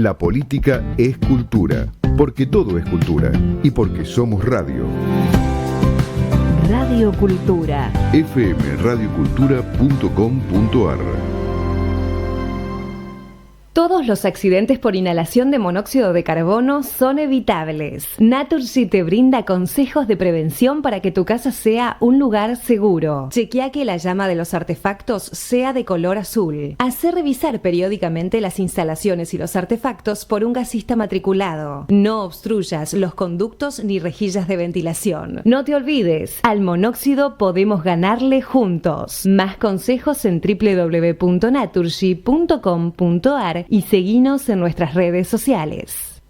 La política es cultura, porque todo es cultura y porque somos radio. Radio Cultura. fmradiocultura.com.ar. Todos los accidentes por inhalación de monóxido de carbono son evitables. Naturgy te brinda consejos de prevención para que tu casa sea un lugar seguro. Chequea que la llama de los artefactos sea de color azul. Hacé revisar periódicamente las instalaciones y los artefactos por un gasista matriculado. No obstruyas los conductos ni rejillas de ventilación. No te olvides, al monóxido podemos ganarle juntos. Más consejos en www.naturgy.com.ar y seguinos en nuestras redes sociales.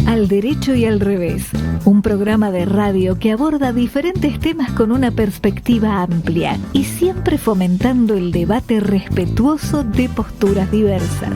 Al derecho y al revés, un programa de radio que aborda diferentes temas con una perspectiva amplia y siempre fomentando el debate respetuoso de posturas diversas.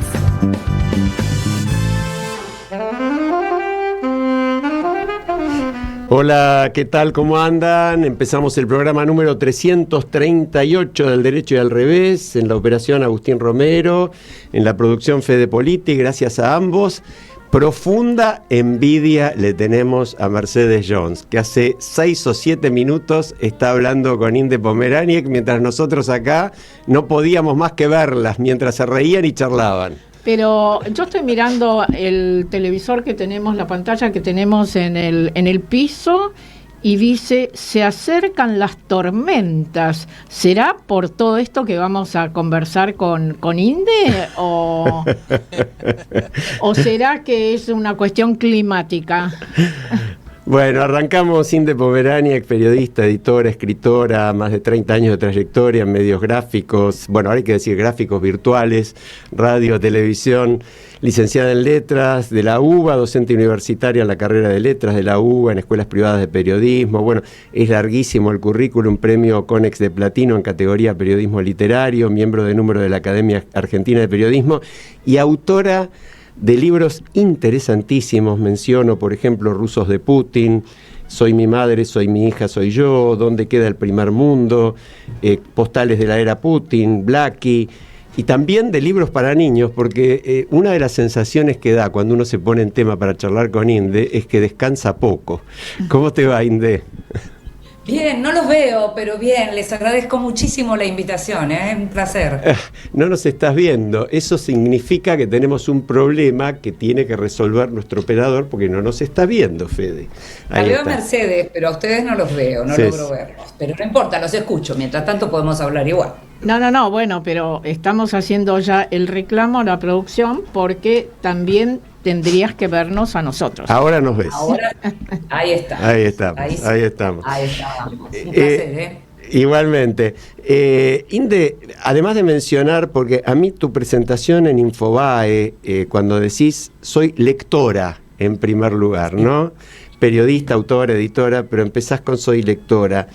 Hola, ¿qué tal? ¿Cómo andan? Empezamos el programa número 338 del Derecho y al Revés, en la operación Agustín Romero, en la producción Fede Politi, gracias a ambos. Profunda envidia le tenemos a Mercedes Jones, que hace 6 o 7 minutos está hablando con Inde Pomeraniec, mientras nosotros acá no podíamos más que verlas, mientras se reían y charlaban. Pero yo estoy mirando el televisor que tenemos, la pantalla que tenemos en el piso, y dice, se acercan las tormentas. ¿Será por todo esto que vamos a conversar con Inde? ¿O será que es una cuestión climática? Bueno, arrancamos Inde Pomeraniec, periodista, editora, escritora, más de 30 años de trayectoria en medios gráficos, bueno, ahora hay que decir gráficos virtuales, radio, televisión, licenciada en letras de la UBA, docente universitaria en la carrera de letras de la UBA, en escuelas privadas de periodismo. Bueno, es larguísimo el currículum, premio Conex de Platino en categoría periodismo literario, miembro de número de la Academia Argentina de Periodismo y autora de libros interesantísimos. Menciono, por ejemplo, Rusos de Putin, Soy mi madre, soy mi hija, soy yo, ¿Dónde queda el primer mundo?, Postales de la era Putin, Blackie, y también de libros para niños, porque una de las sensaciones que da cuando uno se pone en tema para charlar con Inde es que descansa poco. ¿Cómo te va, Inde? Bien, no los veo, pero bien, les agradezco muchísimo la invitación, un placer. No nos estás viendo, eso significa que tenemos un problema que tiene que resolver nuestro operador porque no nos está viendo, Fede. La veo a Mercedes, pero a ustedes no los veo, no logro verlos. Pero no importa, los escucho, mientras tanto podemos hablar igual. No, bueno, pero estamos haciendo ya el reclamo a la producción porque también tendrías que vernos a nosotros. Ahora nos ves. Ahora, ahí está. Ahí estamos. Ahí estamos. Un placer, Igualmente. Inde, además de mencionar, porque a mí tu presentación en Infobae, cuando decís, soy lectora en primer lugar, ¿no? Periodista, autora, editora, pero empezás con soy lectora.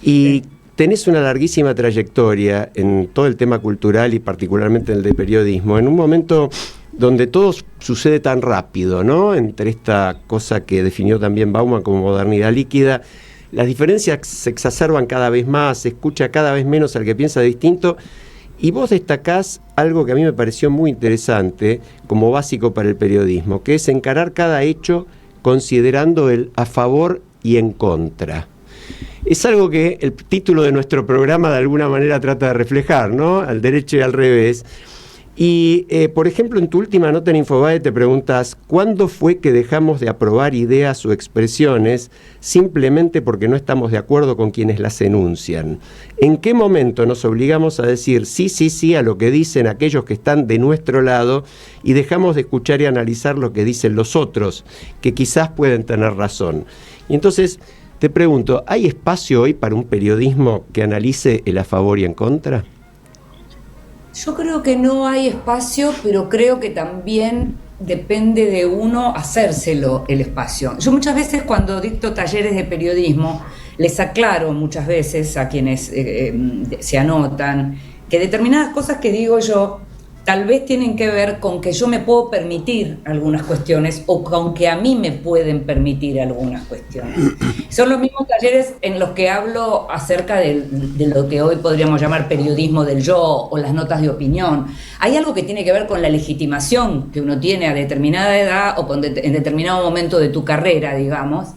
Y tenés una larguísima trayectoria en todo el tema cultural y particularmente en el de periodismo, en un momento donde todo sucede tan rápido, ¿no? Entre esta cosa que definió también Bauman como modernidad líquida, las diferencias se exacerban cada vez más, se escucha cada vez menos al que piensa distinto, y vos destacás algo que a mí me pareció muy interesante como básico para el periodismo, que es encarar cada hecho considerando el a favor y en contra. Es algo que el título de nuestro programa de alguna manera trata de reflejar, ¿no? Al derecho y al revés. Y, por ejemplo, en tu última nota en Infobae te preguntas, ¿cuándo fue que dejamos de aprobar ideas o expresiones simplemente porque no estamos de acuerdo con quienes las enuncian? ¿En qué momento nos obligamos a decir sí a lo que dicen aquellos que están de nuestro lado y dejamos de escuchar y analizar lo que dicen los otros, que quizás pueden tener razón? Y entonces te pregunto, ¿hay espacio hoy para un periodismo que analice el a favor y en contra? Yo creo que no hay espacio, pero creo que también depende de uno hacérselo el espacio. Yo muchas veces cuando dicto talleres de periodismo, les aclaro muchas veces a quienes se anotan que determinadas cosas que digo yo tal vez tienen que ver con que yo me puedo permitir algunas cuestiones o con que a mí me pueden permitir algunas cuestiones. Son los mismos talleres en los que hablo acerca de lo que hoy podríamos llamar periodismo del yo o las notas de opinión. Hay algo que tiene que ver con la legitimación que uno tiene a determinada edad o en determinado momento de tu carrera, digamos,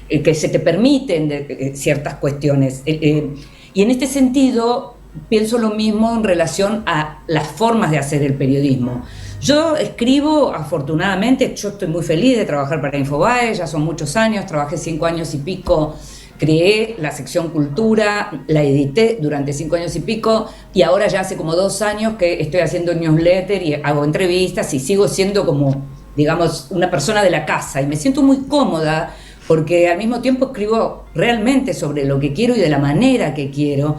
que se te permiten ciertas cuestiones. Y en este sentido pienso lo mismo en relación a las formas de hacer el periodismo. Yo escribo, afortunadamente, yo estoy muy feliz de trabajar para Infobae, ya son muchos años, trabajé 5 años y pico, creé la sección Cultura, la edité durante 5 años y pico, y ahora ya hace como 2 años que estoy haciendo newsletter y hago entrevistas y sigo siendo como, digamos, una persona de la casa, y me siento muy cómoda porque al mismo tiempo escribo realmente sobre lo que quiero y de la manera que quiero.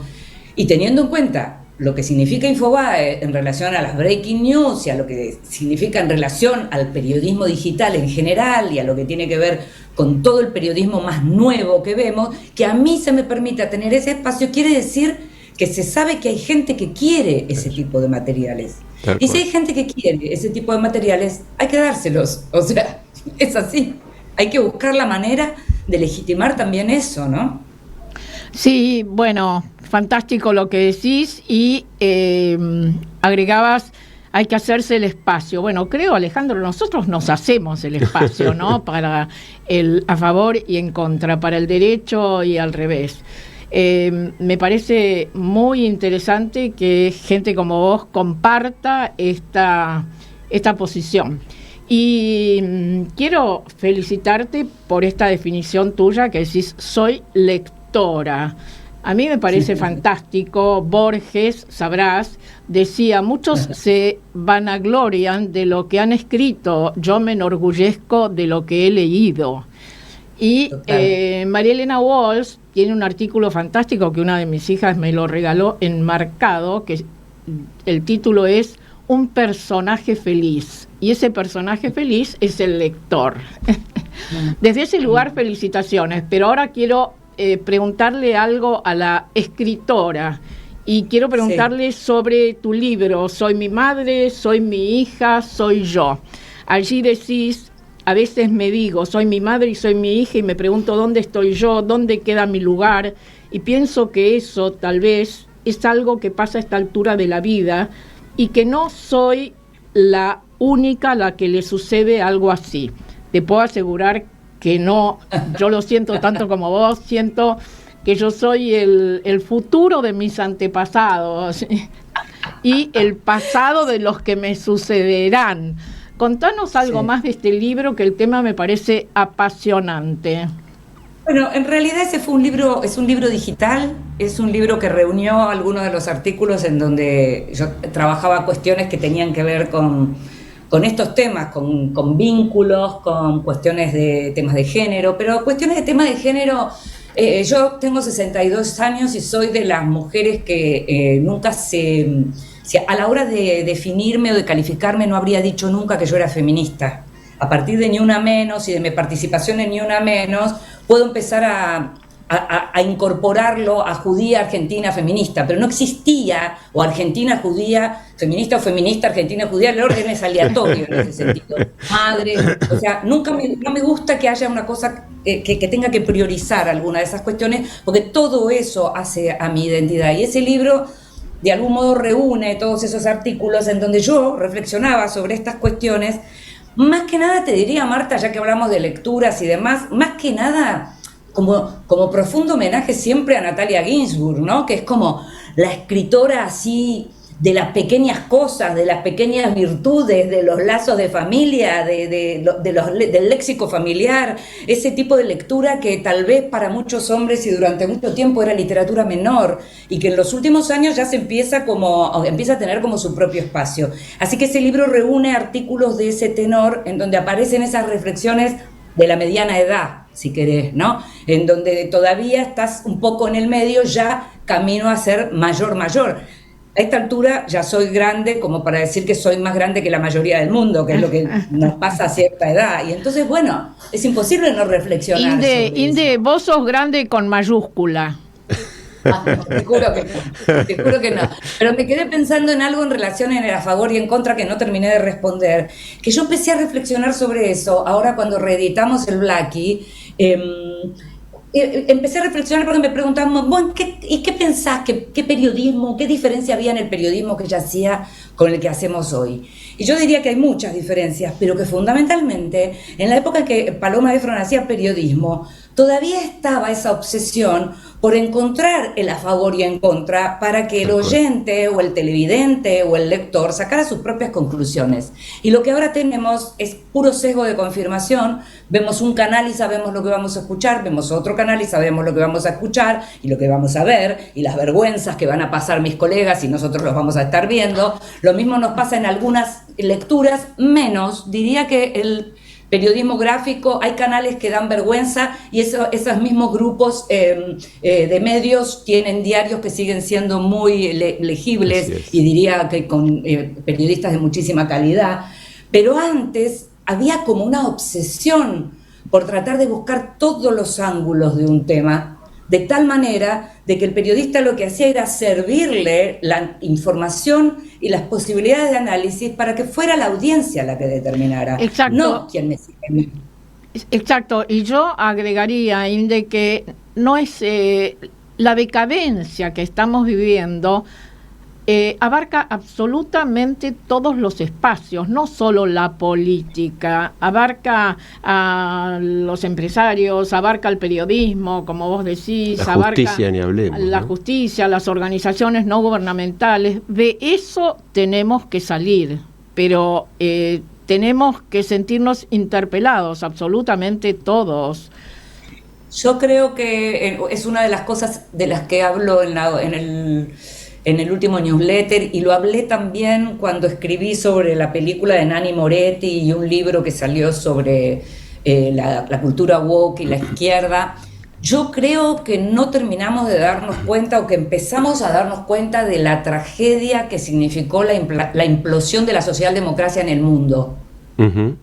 Y teniendo en cuenta lo que significa Infobae en relación a las breaking news y a lo que significa en relación al periodismo digital en general y a lo que tiene que ver con todo el periodismo más nuevo que vemos, que a mí se me permita tener ese espacio, quiere decir que se sabe que hay gente que quiere ese tipo de materiales. Y si hay gente que quiere ese tipo de materiales, hay que dárselos. O sea, es así. Hay que buscar la manera de legitimar también eso, ¿no? Sí, bueno, fantástico lo que decís y agregabas, hay que hacerse el espacio. Bueno, creo, Alejandro, nosotros nos hacemos el espacio, ¿no? Para el a favor y en contra, para el derecho y al revés. Me parece muy interesante que gente como vos comparta esta posición. Y quiero felicitarte por esta definición tuya que decís, soy lectora. A mí me parece fantástico. Borges, sabrás, decía, muchos se vanaglorian de lo que han escrito, yo me enorgullezco de lo que he leído. Y María Elena Walsh tiene un artículo fantástico que una de mis hijas me lo regaló enmarcado, que el título es Un personaje feliz. Y ese personaje feliz es el lector. Desde ese lugar, felicitaciones. Pero ahora quiero preguntarle algo a la escritora. Y quiero preguntarle sobre tu libro, Soy mi madre, soy mi hija, soy yo. Allí decís, a veces me digo, soy mi madre y soy mi hija, y me pregunto dónde estoy yo, dónde queda mi lugar. Y pienso que eso tal vez es algo que pasa a esta altura de la vida y que no soy la única a la que le sucede algo así. Te puedo asegurar que no, yo lo siento tanto como vos, siento que yo soy el futuro de mis antepasados y el pasado de los que me sucederán. Contanos algo más de este libro, que el tema me parece apasionante. Bueno, en realidad ese fue un libro, es un libro digital, es un libro que reunió algunos de los artículos en donde yo trabajaba cuestiones que tenían que ver con estos temas, con vínculos, con cuestiones de temas de género, pero cuestiones de temas de género, yo tengo 62 años y soy de las mujeres que nunca a la hora de definirme o de calificarme no habría dicho nunca que yo era feminista. A partir de Ni Una Menos y de mi participación en Ni Una Menos, puedo empezar a incorporarlo a judía argentina feminista, pero no existía o argentina judía feminista o feminista argentina judía, el orden es aleatorio en ese sentido. Madre, o sea, no me gusta que haya una cosa que tenga que priorizar alguna de esas cuestiones, porque todo eso hace a mi identidad. Y ese libro de algún modo reúne todos esos artículos en donde yo reflexionaba sobre estas cuestiones. Más que nada te diría, Marta, ya que hablamos de lecturas y demás, más que nada como profundo homenaje siempre a Natalia Ginzburg, ¿no? Que es como la escritora así de las pequeñas cosas, de las pequeñas virtudes, de los lazos de familia, del léxico familiar, ese tipo de lectura que tal vez para muchos hombres y durante mucho tiempo era literatura menor y que en los últimos años ya se empieza a tener como su propio espacio. Así que ese libro reúne artículos de ese tenor en donde aparecen esas reflexiones de la mediana edad, si querés, ¿no? En donde todavía estás un poco en el medio, ya camino a ser mayor. A esta altura ya soy grande como para decir que soy más grande que la mayoría del mundo, que es lo que nos pasa a cierta edad. Y entonces, bueno, es imposible no reflexionar sobre Inde, eso. vos sos grande con mayúscula. No, te juro que no. Pero me quedé pensando en algo en relación en el a favor y en contra que no terminé de responder, que yo empecé a reflexionar sobre eso ahora cuando reeditamos el Blackie. Empecé a reflexionar porque me preguntaban, bueno, ¿qué pensás? ¿Qué periodismo, qué diferencia había en el periodismo que ella hacía con el que hacemos hoy? Y yo diría que hay muchas diferencias, pero que fundamentalmente en la época en que Paloma Efron hacía periodismo, todavía estaba esa obsesión por encontrar el a favor y en contra para que el oyente o el televidente o el lector sacara sus propias conclusiones. Y lo que ahora tenemos es puro sesgo de confirmación. Vemos un canal y sabemos lo que vamos a escuchar, vemos otro canal y sabemos lo que vamos a escuchar y lo que vamos a ver y las vergüenzas que van a pasar mis colegas y nosotros los vamos a estar viendo. Lo mismo nos pasa en algunas lecturas, menos, diría que el periodismo gráfico, hay canales que dan vergüenza y esos mismos grupos de medios tienen diarios que siguen siendo muy legibles y diría que con periodistas de muchísima calidad, pero antes había como una obsesión por tratar de buscar todos los ángulos de un tema, de tal manera de que el periodista lo que hacía era servirle la información y las posibilidades de análisis para que fuera la audiencia la que determinara, no quien me sigue. Exacto, y yo agregaría, Inde, que no es la decadencia que estamos viviendo. Abarca absolutamente todos los espacios, no solo la política, abarca a los empresarios, abarca el periodismo, como vos decís, la justicia, ni hablemos, la ¿no? justicia, las organizaciones no gubernamentales. De eso tenemos que salir, pero tenemos que sentirnos interpelados, absolutamente todos. Yo creo que es una de las cosas de las que hablo en el último newsletter, y lo hablé también cuando escribí sobre la película de Nanni Moretti y un libro que salió sobre la cultura woke y la izquierda. Yo creo que no terminamos de darnos cuenta, o que empezamos a darnos cuenta de la tragedia que significó la implosión de la socialdemocracia en el mundo. Uh-huh.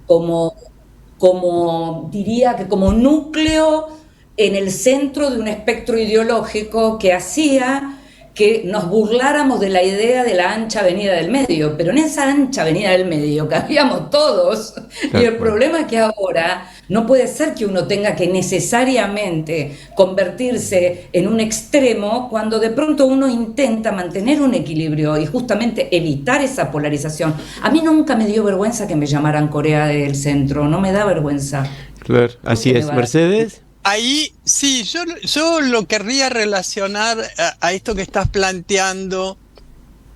Como diría que como núcleo en el centro de un espectro ideológico que hacía que nos burláramos de la idea de la ancha avenida del medio, pero en esa ancha avenida del medio cabíamos todos, y el problema es que ahora no puede ser que uno tenga que necesariamente convertirse en un extremo cuando de pronto uno intenta mantener un equilibrio y justamente evitar esa polarización. A mí nunca me dio vergüenza que me llamaran Corea del Centro, no me da vergüenza. Claro, así es. Mercedes. Ahí sí, yo lo querría relacionar a esto que estás planteando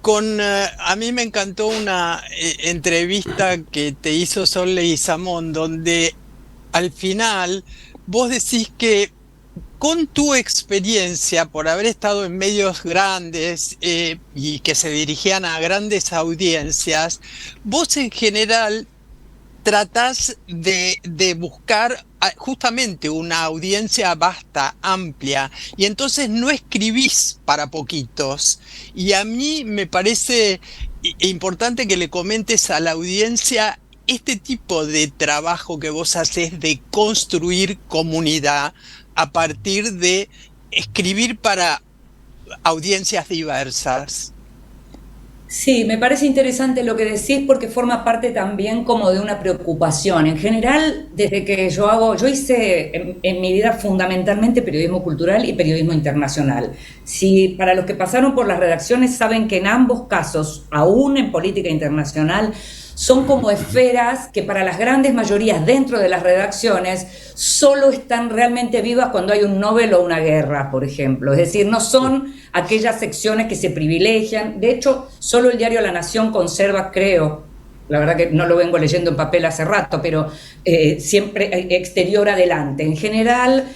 con... a mí me encantó una entrevista que te hizo Sol Leguizamón, donde al final vos decís que con tu experiencia, por haber estado en medios grandes y que se dirigían a grandes audiencias, vos en general tratás de buscar justamente una audiencia vasta, amplia, y entonces no escribís para poquitos. Y a mí me parece importante que le comentes a la audiencia este tipo de trabajo que vos haces de construir comunidad a partir de escribir para audiencias diversas. Sí, me parece interesante lo que decís porque forma parte también como de una preocupación. En general, desde que yo hice en mi vida fundamentalmente periodismo cultural y periodismo internacional. Si para los que pasaron por las redacciones saben que en ambos casos, aún en política internacional, son como esferas que para las grandes mayorías dentro de las redacciones solo están realmente vivas cuando hay un Nobel o una guerra, por ejemplo. Es decir, no son aquellas secciones que se privilegian. De hecho, solo el diario La Nación conserva, creo, la verdad que no lo vengo leyendo en papel hace rato, pero siempre exterior adelante. En general,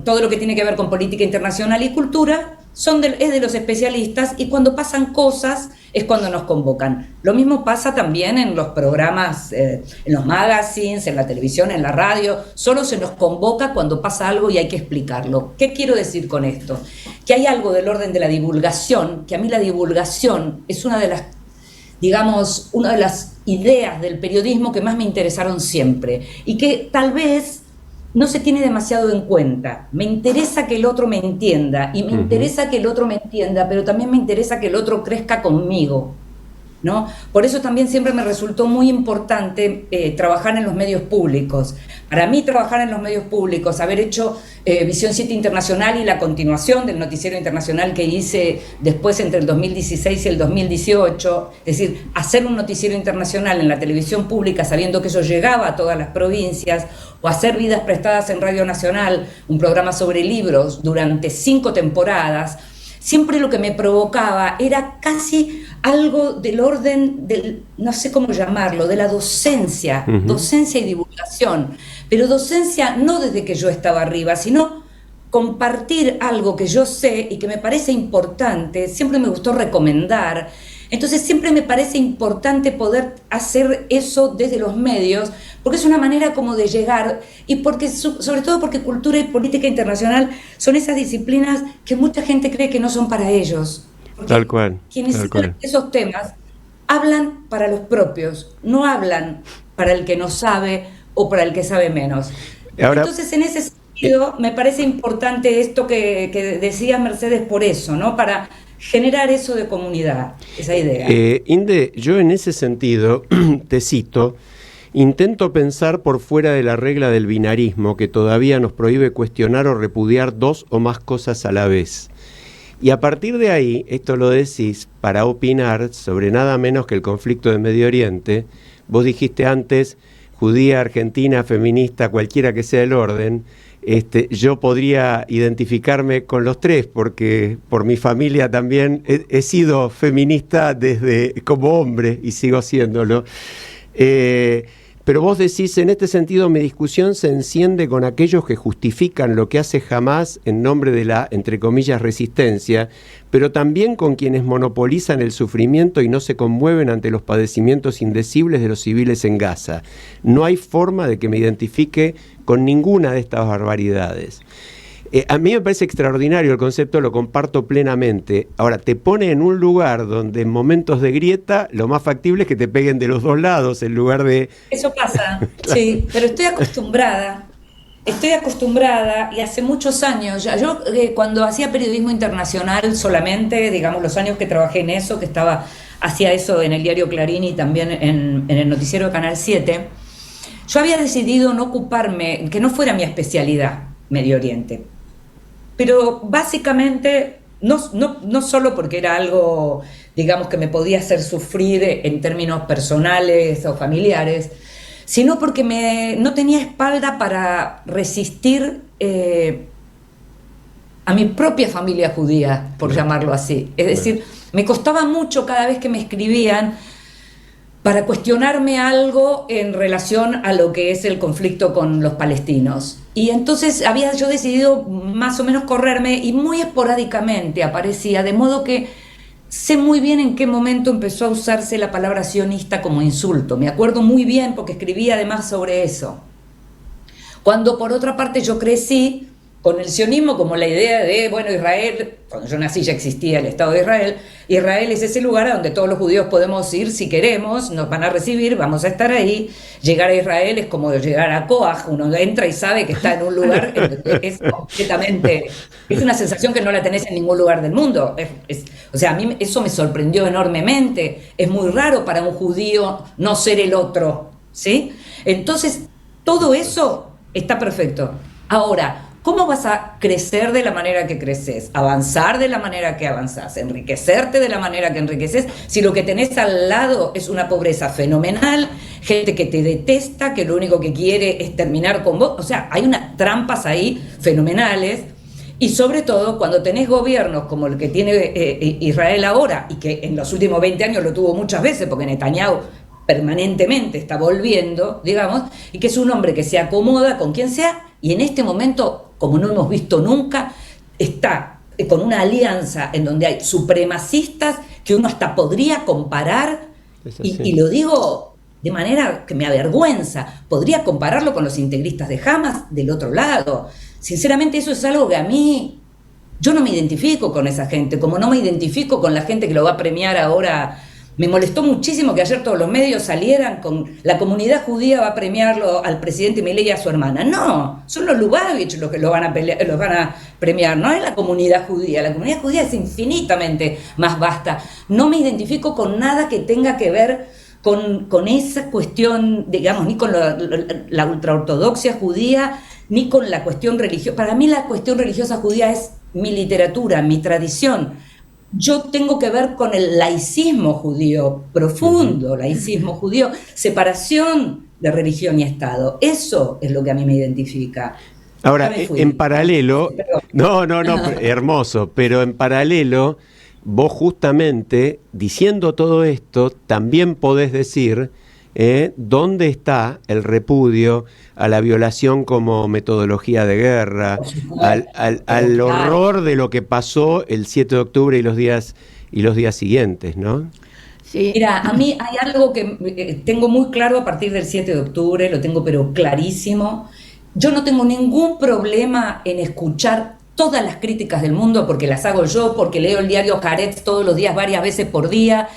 todo lo que tiene que ver con política internacional y cultura es de los especialistas, y cuando pasan cosas es cuando nos convocan. Lo mismo pasa también en los programas, en los magazines, en la televisión, en la radio. Solo se nos convoca cuando pasa algo y hay que explicarlo. ¿Qué quiero decir con esto? Que hay algo del orden de la divulgación, que a mí la divulgación es una de las ideas del periodismo que más me interesaron siempre, y que tal vez no se tiene demasiado en cuenta. Me interesa que el otro me entienda, y me interesa que el otro me entienda, pero también me interesa que el otro crezca conmigo, ¿no? Por eso también siempre me resultó muy importante trabajar en los medios públicos. Para mí trabajar en los medios públicos, haber hecho Visión 7 Internacional y la continuación del noticiero internacional que hice después entre el 2016 y el 2018, es decir, hacer un noticiero internacional en la televisión pública sabiendo que eso llegaba a todas las provincias, o hacer Vidas Prestadas en Radio Nacional, un programa sobre libros durante 5 temporadas, siempre lo que me provocaba era casi algo del orden del, no sé cómo llamarlo, de la docencia, docencia y divulgación, pero docencia no desde que yo estaba arriba, sino compartir algo que yo sé y que me parece importante. Siempre me gustó recomendar, entonces siempre me parece importante poder hacer eso desde los medios, porque es una manera como de llegar, y porque sobre todo porque cultura y política internacional son esas disciplinas que mucha gente cree que no son para ellos. Tal cual. Quienes hablan de esos temas hablan para los propios, no hablan para el que no sabe o para el que sabe menos. Ahora, entonces, en ese sentido, me parece importante esto que decía Mercedes por eso, ¿no? Para generar eso de comunidad, esa idea. Inde, yo en ese sentido, te cito, intento pensar por fuera de la regla del binarismo que todavía nos prohíbe cuestionar o repudiar 2 o más cosas a la vez. Y a partir de ahí, esto lo decís para opinar sobre nada menos que el conflicto de Medio Oriente. Vos dijiste antes, judía, argentina, feminista, cualquiera que sea el orden. Yo podría identificarme con los 3 porque por mi familia también he sido feminista desde como hombre y sigo siéndolo. Pero vos decís, en este sentido mi discusión se enciende con aquellos que justifican lo que hace Hamás en nombre de la, entre comillas, resistencia, pero también con quienes monopolizan el sufrimiento y no se conmueven ante los padecimientos indecibles de los civiles en Gaza. No hay forma de que me identifique con ninguna de estas barbaridades. A mí me parece extraordinario el concepto, lo comparto plenamente. Ahora, te pone en un lugar donde en momentos de grieta lo más factible es que te peguen de los 2 lados en lugar de... Eso pasa, claro. Sí, pero estoy acostumbrada y hace muchos años, ya yo cuando hacía periodismo internacional solamente, digamos los años que trabajé en eso, que hacía eso en el diario Clarín y también en el noticiero de Canal 7, yo había decidido no ocuparme, que no fuera mi especialidad, Medio Oriente. Pero básicamente, no solo porque era algo, digamos, que me podía hacer sufrir en términos personales o familiares, sino porque no tenía espalda para resistir a mi propia familia judía, por llamarlo así. Es decir, me costaba mucho cada vez que me escribían para cuestionarme algo en relación a lo que es el conflicto con los palestinos. Y entonces había yo decidido más o menos correrme y muy esporádicamente aparecía, de modo que sé muy bien en qué momento empezó a usarse la palabra sionista como insulto. Me acuerdo muy bien porque escribí además sobre eso. Cuando por otra parte yo crecí con el sionismo como la idea de, bueno, Israel, cuando yo nací ya existía el Estado de Israel, Israel es ese lugar a donde todos los judíos podemos ir si queremos, nos van a recibir, vamos a estar ahí. Llegar a Israel es como llegar a Koach, uno entra y sabe que está en un lugar que es completamente, es una sensación que no la tenés en ningún lugar del mundo. O sea, a mí eso me sorprendió enormemente, es muy raro para un judío no ser el otro, ¿sí? Entonces, todo eso está perfecto. Ahora, ¿cómo vas a crecer de la manera que creces? ¿Avanzar de la manera que avanzás? ¿Enriquecerte de la manera que enriqueces? Si lo que tenés al lado es una pobreza fenomenal, gente que te detesta, que lo único que quiere es terminar con vos. O sea, hay unas trampas ahí fenomenales. Y sobre todo cuando tenés gobiernos como el que tiene Israel ahora, y que en los últimos 20 años lo tuvo muchas veces, porque Netanyahu permanentemente está volviendo, digamos, y que es un hombre que se acomoda con quien sea, y en este momento, como no hemos visto nunca, está con una alianza en donde hay supremacistas que uno hasta podría comparar, y lo digo de manera que me avergüenza, podría compararlo con los integristas de Hamas del otro lado. Sinceramente eso es algo que a mí, yo no me identifico con esa gente, como no me identifico con la gente que lo va a premiar ahora Me molestó muchísimo que ayer todos los medios salieran con la comunidad judía va a premiarlo al presidente Milei y a su hermana. No, son los Lubavitch los que los van a premiar, no es la comunidad judía. La comunidad judía es infinitamente más vasta. No me identifico con nada que tenga que ver con esa cuestión, digamos, ni con la ultraortodoxia judía, ni con la cuestión religiosa. Para mí la cuestión religiosa judía es mi literatura, mi tradición. Yo tengo que ver con el laicismo judío, profundo laicismo judío, separación de religión y Estado. Eso es lo que a mí me identifica. Ahora, en paralelo, no, hermoso, pero en paralelo, vos justamente, diciendo todo esto, también podés decir dónde está el repudio a la violación como metodología de guerra, al horror de lo que pasó el 7 de octubre y los días siguientes, ¿no? Sí. Mira, a mí hay algo que tengo muy claro a partir del 7 de octubre, lo tengo pero clarísimo. Yo no tengo ningún problema en escuchar todas las críticas del mundo, porque las hago yo, porque leo el diario Haaretz todos los días, varias veces por día.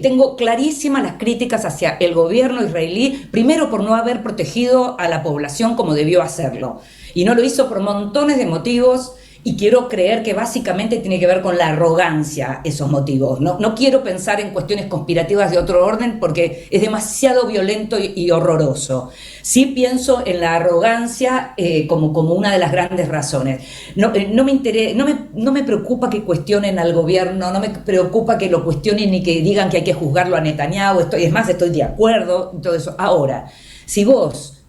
Tengo clarísimas las críticas hacia el gobierno israelí, primero por no haber protegido a la población como debió hacerlo. Y no lo hizo por montones de motivos, y quiero creer que básicamente tiene que ver con la arrogancia esos motivos. No quiero pensar en cuestiones conspirativas de otro orden porque es demasiado violento y horroroso. Sí pienso en la arrogancia como una de las grandes razones. No me preocupa que cuestionen al gobierno, no me preocupa que lo cuestionen ni que digan que hay que juzgarlo a Netanyahu. Estoy de acuerdo en todo eso. Ahora, si vos,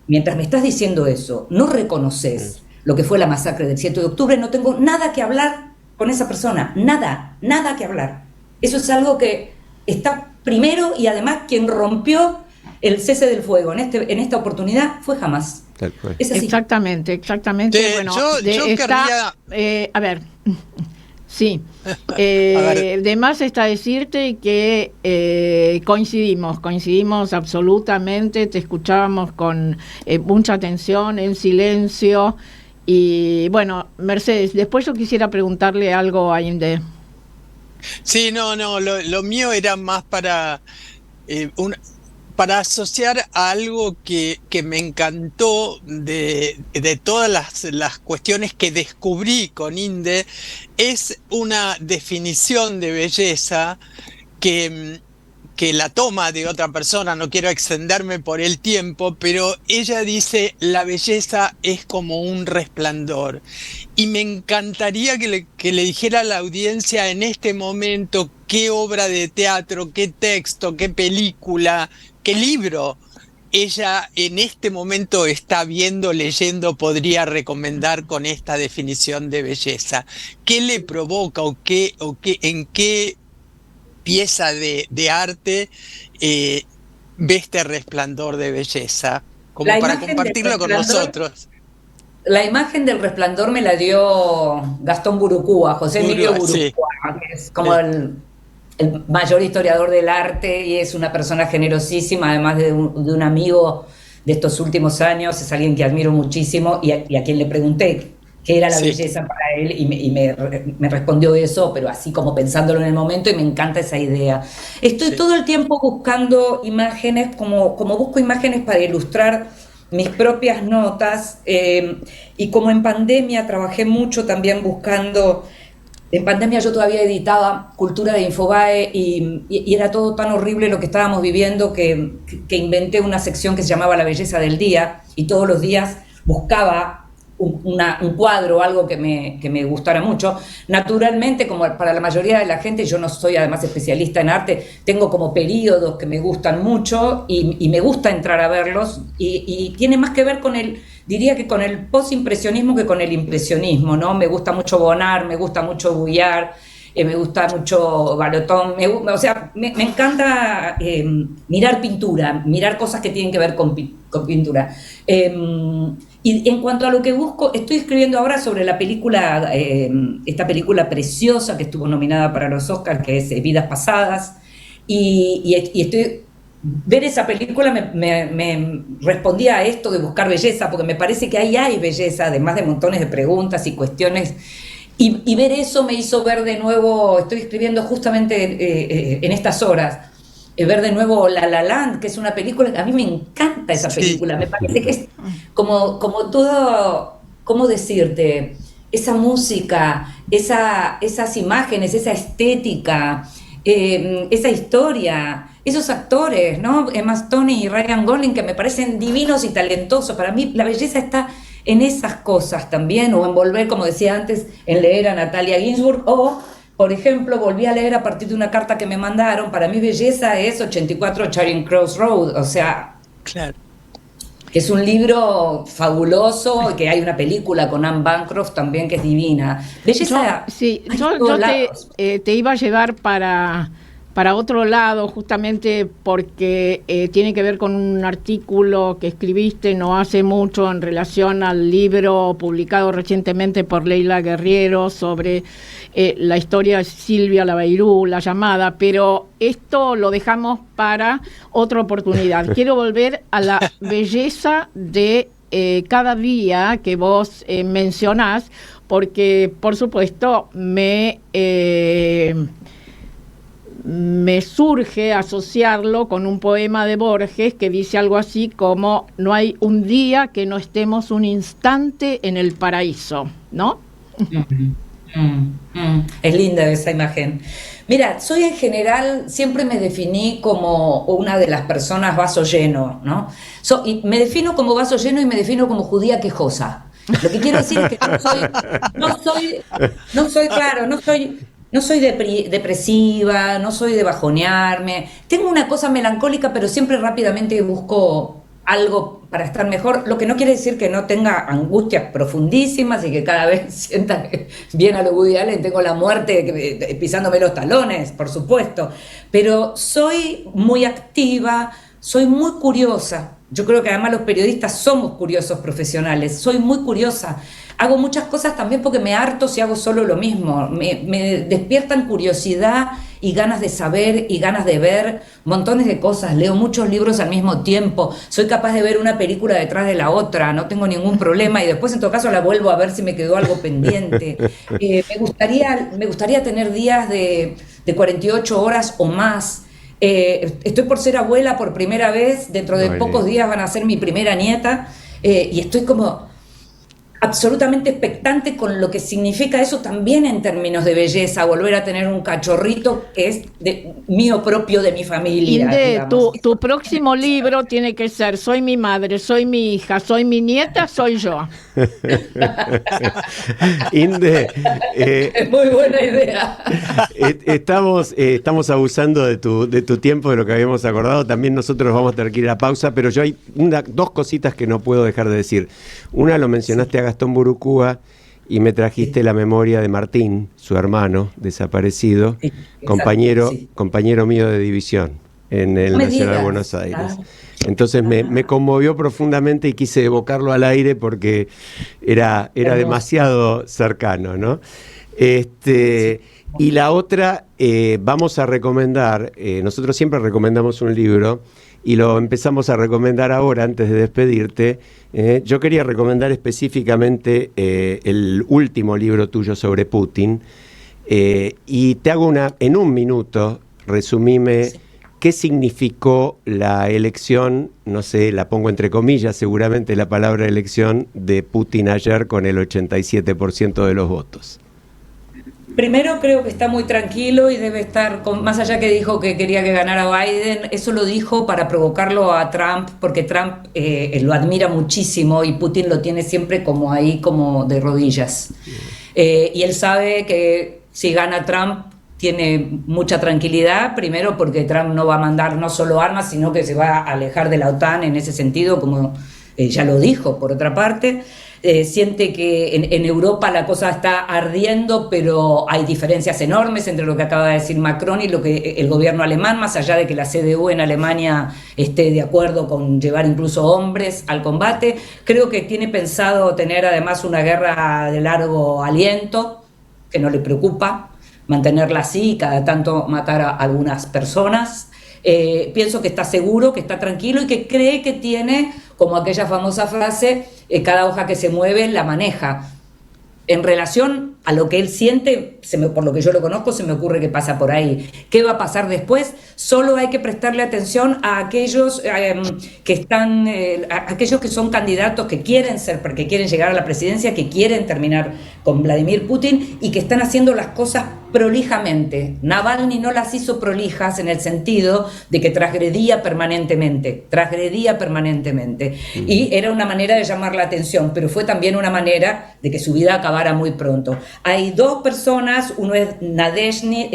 mientras me estás diciendo eso, no reconoces lo que fue la masacre del 7 de octubre, no tengo nada que hablar con esa persona, nada que hablar. Eso es algo que está primero, y además quien rompió el cese del fuego en esta oportunidad fue Hamás. Es así. Exactamente. Bueno, a ver, sí. De más está decirte que coincidimos absolutamente, te escuchábamos con mucha atención, en silencio. Y bueno, Mercedes, después yo quisiera preguntarle algo a Inde. Sí, lo mío era más para asociar a algo que me encantó de todas las cuestiones que descubrí con Inde. Es una definición de belleza que la toma de otra persona. No quiero extenderme por el tiempo, pero ella dice: la belleza es como un resplandor. Y me encantaría que le dijera a la audiencia en este momento qué obra de teatro, qué texto, qué película, qué libro ella en este momento está viendo, leyendo, podría recomendar con esta definición de belleza. ¿Qué le provoca o en qué pieza de arte ve este resplandor de belleza, como para compartirlo con nosotros? La imagen del resplandor me la dio Gastón Burucúa, José Emilio Burucúa, sí, que es como el mayor historiador del arte y es una persona generosísima, además de un amigo de estos últimos años. Es alguien que admiro muchísimo y a quien le pregunté qué era la belleza para él, y me respondió eso, pero así como pensándolo en el momento, y me encanta esa idea. Estoy todo el tiempo buscando imágenes, como busco imágenes para ilustrar mis propias notas, y como en pandemia trabajé mucho también buscando. En pandemia yo todavía editaba Cultura de Infobae y era todo tan horrible lo que estábamos viviendo que inventé una sección que se llamaba La Belleza del Día, y todos los días buscaba un cuadro o algo que me gustara mucho. Naturalmente, como para la mayoría de la gente, yo no soy además especialista en arte, tengo como periodos que me gustan mucho y me gusta entrar a verlos, y tiene más que ver diría que con el postimpresionismo que con el impresionismo, ¿no? Me gusta mucho Bonnard, me gusta mucho Vuillard, me gusta mucho Balotón, me encanta mirar pintura, mirar cosas que tienen que ver con pintura. Y en cuanto a lo que busco, estoy escribiendo ahora sobre la película, esta película preciosa que estuvo nominada para los Oscars, que es Vidas Pasadas, y estoy... Ver esa película me respondía a esto de buscar belleza, porque me parece que ahí hay belleza, además de montones de preguntas y cuestiones. Y ver eso me hizo ver de nuevo, estoy escribiendo justamente en estas horas, ver de nuevo La La Land, que es una película, a mí me encanta esa película, me parece que es como todo, ¿cómo decirte? Esa música, esas imágenes, esa estética, esa historia, esos actores, ¿no? Emma Stone y Ryan Gosling, que me parecen divinos y talentosos. Para mí la belleza está en esas cosas también, o en volver, como decía antes, en leer a Natalia Ginzburg, o, por ejemplo, volví a leer a partir de una carta que me mandaron. Para mí belleza es 84 Charing Cross Road, o sea, Claro. que es un libro fabuloso, y que hay una película con Anne Bancroft también que es divina. Belleza, Yo te iba a llevar para otro lado, justamente porque tiene que ver con un artículo que escribiste no hace mucho en relación al libro publicado recientemente por Leila Guerriero sobre la historia de Silvia Laveirú, La Llamada, pero esto lo dejamos para otra oportunidad. Quiero volver a la belleza de cada día que vos mencionás, porque por supuesto me surge asociarlo con un poema de Borges que dice algo así como: no hay un día que no estemos un instante en el paraíso, ¿no? Es linda esa imagen. Mira, soy en general, siempre me definí como una de las personas vaso lleno, ¿no? Y me defino como vaso lleno y me defino como judía quejosa. Lo que quiero decir es que no soy depresiva, no soy de bajonearme. Tengo una cosa melancólica, pero siempre rápidamente busco algo para estar mejor, lo que no quiere decir que no tenga angustias profundísimas y que cada vez sienta que bien a lo Woody Allen tengo la muerte pisándome los talones, por supuesto, pero soy muy activa, soy muy curiosa. Yo creo que además los periodistas somos curiosos profesionales, soy muy curiosa. Hago muchas cosas también porque me harto si hago solo lo mismo. Me despiertan curiosidad y ganas de saber y ganas de ver montones de cosas. Leo muchos libros al mismo tiempo. Soy capaz de ver una película detrás de la otra, no tengo ningún problema, y después en todo caso la vuelvo a ver si me quedó algo pendiente. Me gustaría tener días de 48 horas o más. Estoy por ser abuela por primera vez, dentro de pocos días van a ser mi primera nieta, y estoy como absolutamente expectante con lo que significa eso también en términos de belleza, volver a tener un cachorrito que es mío propio, de mi familia. Inde, tu próximo libro tiene que ser: soy mi madre, soy mi hija, soy mi nieta, soy yo. Inde, es muy buena idea. Estamos abusando de tu tiempo, de lo que habíamos acordado. También nosotros vamos a tener que ir a pausa, pero yo hay dos cositas que no puedo dejar de decir. Una, lo mencionaste a Gastón Burucúa y me trajiste la memoria de Martín, su hermano desaparecido, Sí, compañero mío de división en el Nacional de Buenos Aires. Entonces me conmovió profundamente y quise evocarlo al aire porque era demasiado cercano, ¿no? Y la otra, vamos a recomendar, nosotros siempre recomendamos un libro y lo empezamos a recomendar ahora antes de despedirte. Yo quería recomendar específicamente el último libro tuyo sobre Putin, y te hago en un minuto, resumime qué significó la elección, no sé, la pongo entre comillas seguramente la palabra elección, de Putin ayer con el 87% de los votos. Primero, creo que está muy tranquilo y debe estar, más allá que dijo que quería que ganara Biden, eso lo dijo para provocarlo a Trump, porque Trump lo admira muchísimo y Putin lo tiene siempre como ahí, como de rodillas. Y él sabe que si gana Trump tiene mucha tranquilidad, primero porque Trump no va a mandar no solo armas, sino que se va a alejar de la OTAN en ese sentido, como ya lo dijo, por otra parte. Siente que en Europa la cosa está ardiendo, pero hay diferencias enormes entre lo que acaba de decir Macron y lo que el gobierno alemán, más allá de que la CDU en Alemania esté de acuerdo con llevar incluso hombres al combate. Creo que tiene pensado tener además una guerra de largo aliento, que no le preocupa mantenerla así y cada tanto matar a algunas personas. Pienso que está seguro, que está tranquilo y que cree que tiene, como aquella famosa frase, cada hoja que se mueve la maneja. En relación a lo que él siente, por lo que yo lo conozco, se me ocurre que pasa por ahí. ¿Qué va a pasar después? Solo hay que prestarle atención a aquellos aquellos que son candidatos que quieren llegar a la presidencia, que quieren terminar con Vladimir Putin y que están haciendo las cosas prolijamente. Navalny no las hizo prolijas en el sentido de que transgredía permanentemente. Y era una manera de llamar la atención, pero fue también una manera de que su vida acabara muy pronto. Hay dos personas, uno es Nadezhdin,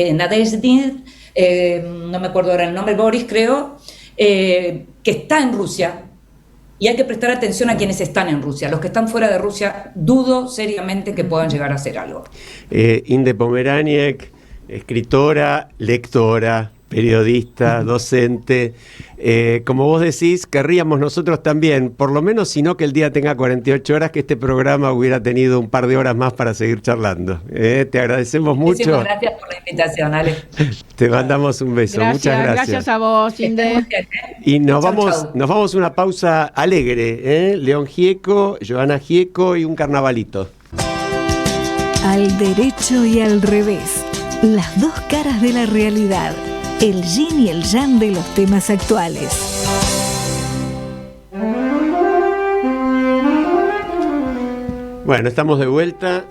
no me acuerdo ahora el nombre, Boris creo, que está en Rusia, y hay que prestar atención a quienes están en Rusia. Los que están fuera de Rusia, dudo seriamente que puedan llegar a hacer algo. Inde Pomeráñez, escritora, lectora, periodista, docente. Como vos decís, querríamos nosotros también, por lo menos si no que el día tenga 48 horas, que este programa hubiera tenido un par de horas más para seguir charlando. Te agradecemos mucho. Muchísimas gracias por la invitación, Ale. Te mandamos un beso. Muchas gracias. Gracias a vos, Inde. Y nos Chau, vamos a una pausa alegre. León Gieco, Joana Gieco y un carnavalito. Al derecho y al revés. Las dos caras de la realidad. El yin y el yang de los temas actuales. Bueno, estamos de vuelta,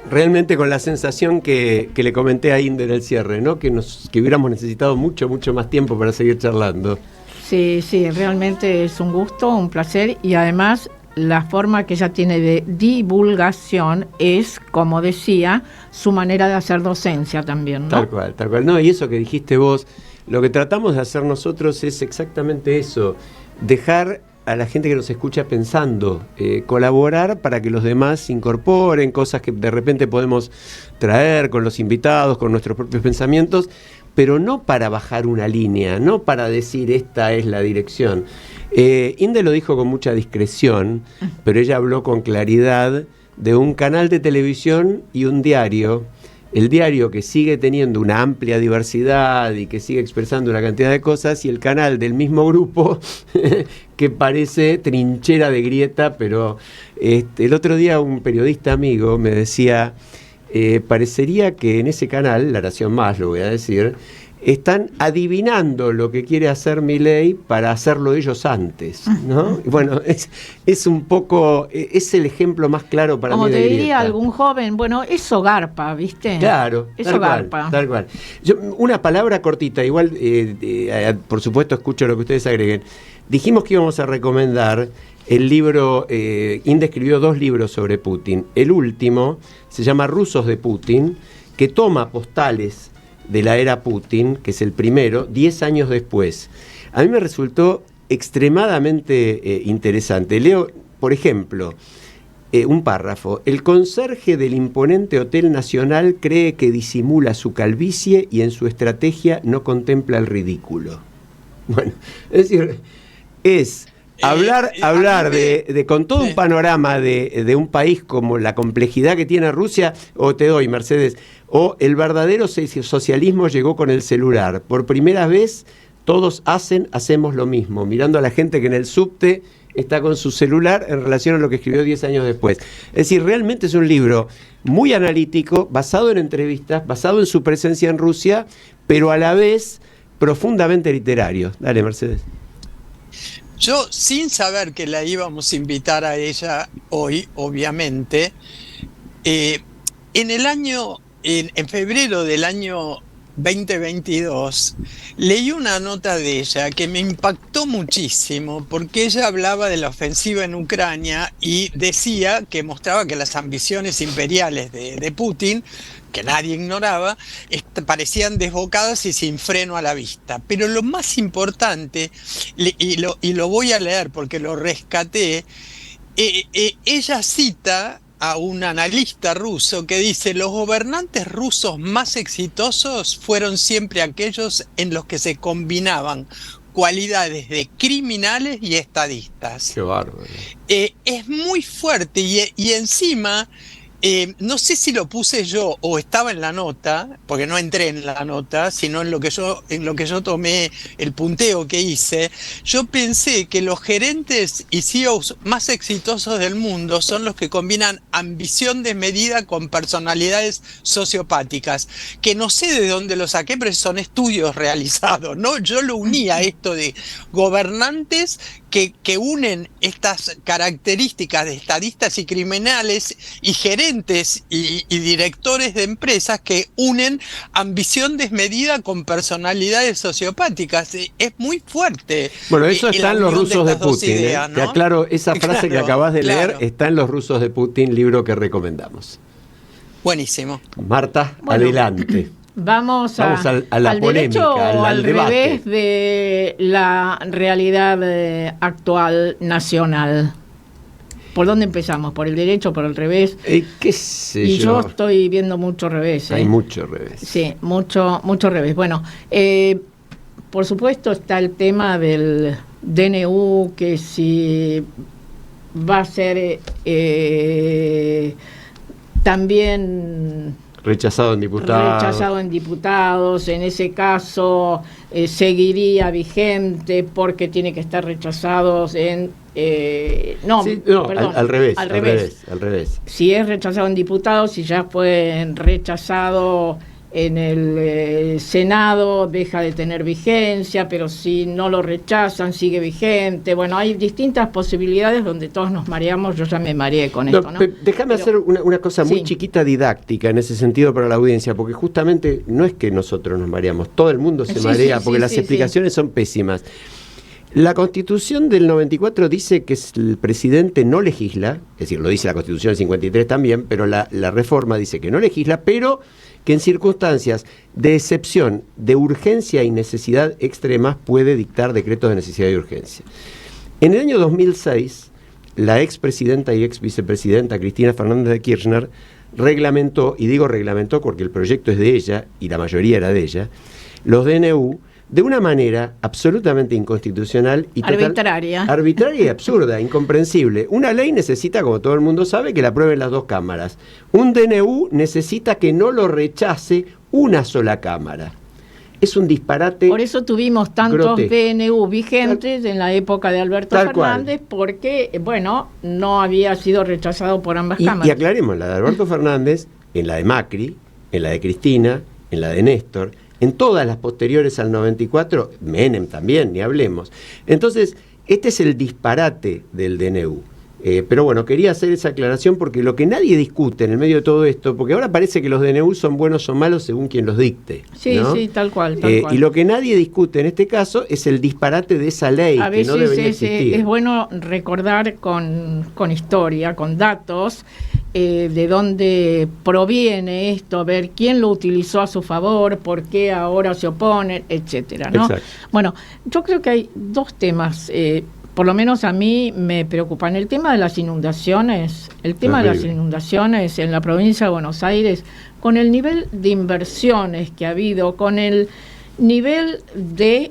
realmente con la sensación que le comenté a Inde en el cierre, ¿no? Que hubiéramos necesitado mucho más tiempo para seguir charlando. Sí, realmente es un gusto, un placer, y además la forma que ella tiene de divulgación es, como decía, su manera de hacer docencia también, ¿no? Tal cual. No, y eso que dijiste vos, lo que tratamos de hacer nosotros es exactamente eso, dejar a la gente que nos escucha pensando, colaborar para que los demás incorporen cosas que de repente podemos traer con los invitados, con nuestros propios pensamientos, pero no para bajar una línea, no para decir esta es la dirección. Inde lo dijo con mucha discreción, pero ella habló con claridad de un canal de televisión y un diario, el diario que sigue teniendo una amplia diversidad y que sigue expresando una cantidad de cosas, y el canal del mismo grupo que parece trinchera de grieta, pero el otro día un periodista amigo me decía, parecería que en ese canal, La Nación Más lo voy a decir, están adivinando lo que quiere hacer Milei para hacerlo ellos antes, ¿no? Y bueno, es un poco, es el ejemplo más claro para mí de grieta. Como te diría algún joven, bueno, eso garpa, ¿viste? Claro, eso garpa. Tal cual. Una palabra cortita, igual, por supuesto escucho lo que ustedes agreguen. Dijimos que íbamos a recomendar el libro, Inde escribió 2 libros sobre Putin. El último se llama Rusos de Putin, que toma postales de la era Putin, que es el primero, 10 años después. A mí me resultó extremadamente interesante. Leo, por ejemplo, un párrafo. El conserje del imponente Hotel Nacional cree que disimula su calvicie y en su estrategia no contempla el ridículo. Bueno, es decir, es hablar de con todo un panorama de un país como la complejidad que tiene Rusia, o te doy, Mercedes, o el verdadero socialismo llegó con el celular. Por primera vez todos hacemos lo mismo, mirando a la gente que en el subte está con su celular en relación a lo que escribió 10 años después. Es decir, realmente es un libro muy analítico, basado en entrevistas, basado en su presencia en Rusia, pero a la vez profundamente literario. Dale, Mercedes. Yo, sin saber que la íbamos a invitar a ella hoy, obviamente, en febrero del año 2022, leí una nota de ella que me impactó muchísimo, porque ella hablaba de la ofensiva en Ucrania y decía que mostraba que las ambiciones imperiales de Putin, que nadie ignoraba, parecían desbocadas y sin freno a la vista. Pero lo más importante, y lo voy a leer porque lo rescaté, ella cita a un analista ruso que dice: los gobernantes rusos más exitosos fueron siempre aquellos en los que se combinaban cualidades de criminales y estadistas. Qué bárbaro. Es muy fuerte y encima no sé si lo puse yo o estaba en la nota, porque no entré en la nota, sino en lo que yo tomé, el punteo que hice. Yo pensé que los gerentes y CEOs más exitosos del mundo son los que combinan ambición desmedida con personalidades sociopáticas, que no sé de dónde lo saqué, pero son estudios realizados, ¿no? Yo lo uní a esto de gobernantes que unen estas características de estadistas y criminales, y gerentes y directores de empresas que unen ambición desmedida con personalidades sociopáticas. Es muy fuerte. Bueno, eso está en Los rusos de Putin. Ideas, ¿no? Te aclaro, esa frase que acabas de leer está en Los rusos de Putin, libro que recomendamos. Buenísimo. Marta, Bueno, adelante. Vamos a la al polémica, derecho o al al debate. revés de la realidad actual nacional. ¿Por dónde empezamos? ¿Por el derecho o por el revés? ¿Qué sé Y yo yo? estoy viendo mucho revés. Hay mucho revés. Sí, mucho revés. Bueno, por supuesto está el tema del DNU, que si va a ser también Rechazado en diputados. rechazado en diputados. En ese caso seguiría vigente porque tiene que estar rechazados en... perdón, al revés. Si es rechazado en diputados, si ya fue rechazado en el Senado, deja de tener vigencia, pero si no lo rechazan, sigue vigente. Bueno, hay distintas posibilidades donde todos nos mareamos. Yo ya me mareé con esto, ¿no? Déjame hacer una cosa muy Sí. chiquita, didáctica en ese sentido para la audiencia, porque justamente no es que nosotros nos mareamos, todo el mundo se Sí, marea, sí, porque sí, las sí, explicaciones son pésimas. La Constitución del 94 dice que el presidente no legisla, es decir, lo dice la Constitución del 53 también, pero la reforma dice que no legisla, pero que en circunstancias de excepción, de urgencia y necesidad extremas puede dictar decretos de necesidad y urgencia. En el año 2006, la expresidenta y ex vicepresidenta Cristina Fernández de Kirchner reglamentó, y digo reglamentó porque el proyecto es de ella y la mayoría era de ella, los DNU de una manera absolutamente inconstitucional y Arbitraria. arbitraria y absurda, incomprensible. Una ley necesita, como todo el mundo sabe, que la aprueben las dos cámaras. Un DNU necesita que no lo rechace una sola cámara. Es un disparate. Por eso tuvimos tantos grotesco. DNU vigentes en la época de Alberto Tal cual. Fernández, porque, bueno, no había sido rechazado por ambas Y cámaras. aclaremos, la de Alberto Fernández, en la de Macri, en la de Cristina, en la de Néstor, en todas las posteriores al 94, Menem también, ni hablemos. Entonces, este es el disparate del DNU. Pero bueno, quería hacer esa aclaración porque lo que nadie discute en el medio de todo esto, porque ahora parece que los DNU son buenos o malos según quien los dicte. Sí, ¿no? sí, tal cual. Y lo que nadie discute en este caso es el disparate de esa ley, A que no veces debería existir. es bueno recordar con historia, con datos, de dónde proviene esto, ver quién lo utilizó a su favor, por qué ahora se oponen, etcétera, ¿no? Exacto. Bueno, yo creo que hay dos temas, por lo menos a mí me preocupan. El tema de las inundaciones, en la provincia de Buenos Aires, con el nivel de inversiones que ha habido, con el nivel de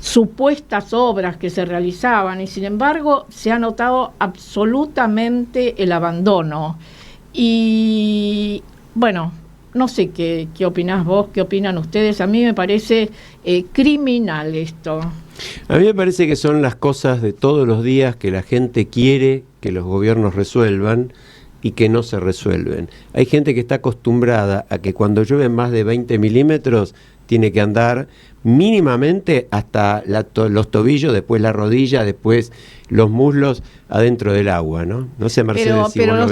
supuestas obras que se realizaban, y sin embargo se ha notado absolutamente el abandono. Y bueno, no sé qué opinás vos, qué opinan ustedes. A mí me parece criminal esto. A mí me parece que son las cosas de todos los días que la gente quiere que los gobiernos resuelvan y que no se resuelven. Hay gente que está acostumbrada a que cuando llueve más de 20 milímetros tiene que andar mínimamente hasta los tobillos, después la rodilla, después los muslos adentro del agua, ¿no? No sé, Mercedes, Pero vos lo los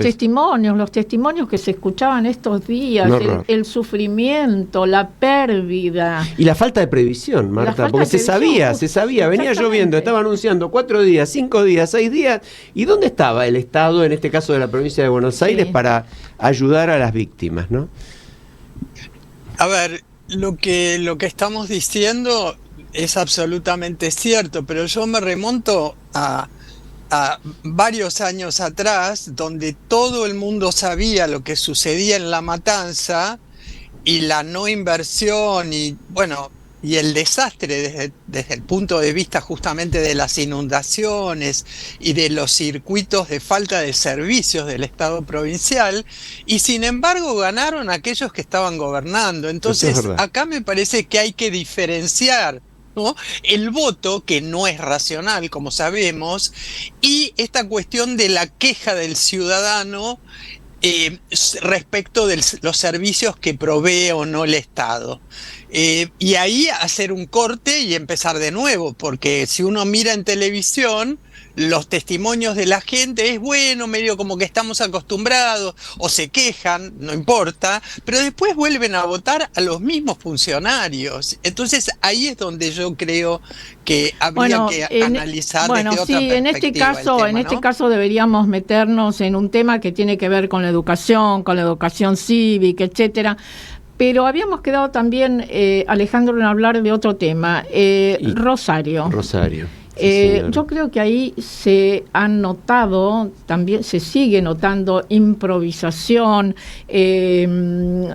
ves. testimonios que se escuchaban estos días, Un horror. el sufrimiento, la pérdida. Y la falta de previsión, Marta, falta porque de previsión, se sabía, venía exactamente. lloviendo, estaba anunciando 4 días, 5 días, 6 días, ¿y dónde estaba el Estado, en este caso de la provincia de Buenos Aires, para ayudar a las víctimas, ¿no? A ver, lo que estamos diciendo es absolutamente cierto, pero yo me remonto a varios años atrás, donde todo el mundo sabía lo que sucedía en La Matanza y la no inversión y, bueno, y el desastre desde el punto de vista justamente de las inundaciones y de los circuitos de falta de servicios del Estado provincial, y sin embargo ganaron aquellos que estaban gobernando. Entonces, acá me parece que hay que diferenciar, ¿no?, el voto, que no es racional, como sabemos, y esta cuestión de la queja del ciudadano respecto de los servicios que provee o no el Estado. Y ahí hacer un corte y empezar de nuevo, porque si uno mira en televisión, los testimonios de la gente es bueno, medio como que estamos acostumbrados, o se quejan, no importa, pero después vuelven a votar a los mismos funcionarios. Entonces ahí es donde yo creo que habría que analizar desde otra perspectiva. En este caso deberíamos meternos en un tema que tiene que ver con la educación cívica, etcétera. Pero habíamos quedado también, Alejandro, en hablar de otro tema, Rosario. Yo creo que ahí se han notado, también se sigue notando improvisación,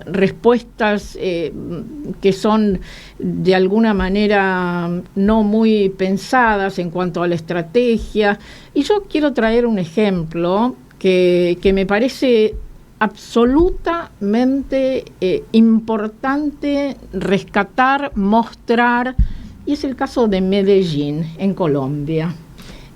respuestas que son de alguna manera no muy pensadas en cuanto a la estrategia. Y yo quiero traer un ejemplo que me parece absolutamente importante rescatar, mostrar, y es el caso de Medellín, en Colombia.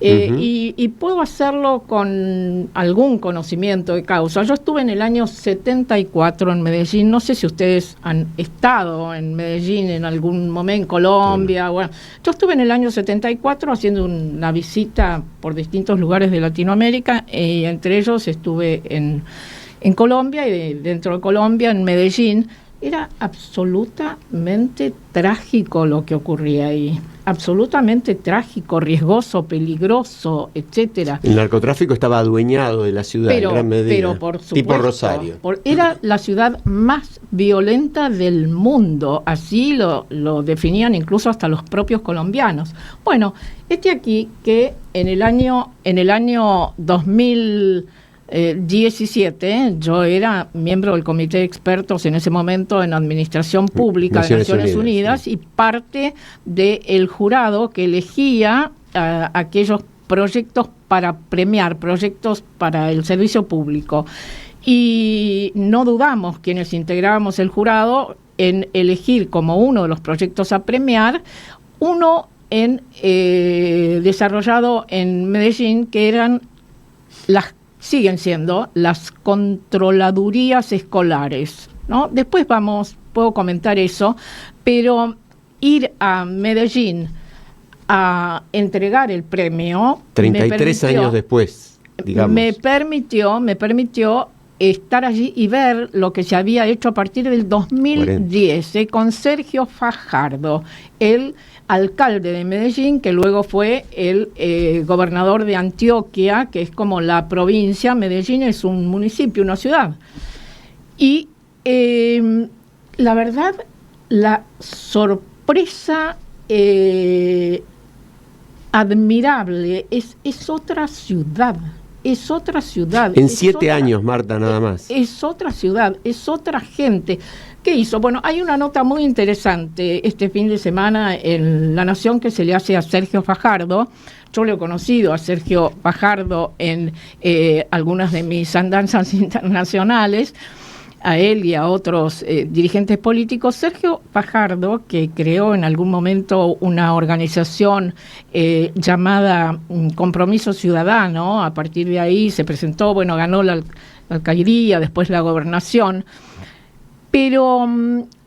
Y puedo hacerlo con algún conocimiento de causa. Yo estuve en el año 74 en Medellín. No sé si ustedes han estado en Medellín en algún momento, en Colombia. Sí. Bueno, yo estuve en el año 74 haciendo una visita por distintos lugares de Latinoamérica, y entre ellos estuve en Colombia, y dentro de Colombia, en Medellín. Era absolutamente trágico lo que ocurría ahí, absolutamente trágico, riesgoso, peligroso, etcétera. El narcotráfico estaba adueñado de la ciudad en gran medida, pero por supuesto, tipo Rosario. Era la ciudad más violenta del mundo, así lo definían incluso hasta los propios colombianos. Bueno, aquí que en el año 2017, yo era miembro del comité de expertos en ese momento en Administración Pública de Naciones Unidas, sí, y parte del jurado que elegía aquellos proyectos para premiar, proyectos para el servicio público. Y no dudamos, quienes integrábamos el jurado, en elegir como uno de los proyectos a premiar, uno desarrollado en Medellín, que eran siguen siendo las controladurías escolares, ¿no? Después puedo comentar eso, pero ir a Medellín a entregar el premio 33 años después, digamos. Me permitió estar allí y ver lo que se había hecho a partir del 2010 con Sergio Fajardo, el alcalde de Medellín, que luego fue el gobernador de Antioquia, que es como la provincia. Medellín es un municipio, una ciudad. Y la verdad, la sorpresa admirable es otra ciudad. Es otra ciudad. En 7 años, Marta, nada más. Es otra ciudad, es otra gente. ¿Qué hizo? Bueno, hay una nota muy interesante este fin de semana en La Nación que se le hace a Sergio Fajardo. Yo lo he conocido a Sergio Fajardo en algunas de mis andanzas internacionales, a él y a otros dirigentes políticos. Sergio Fajardo, que creó en algún momento una organización llamada Compromiso Ciudadano, a partir de ahí se presentó, ganó la alcaldía, después la gobernación. Pero,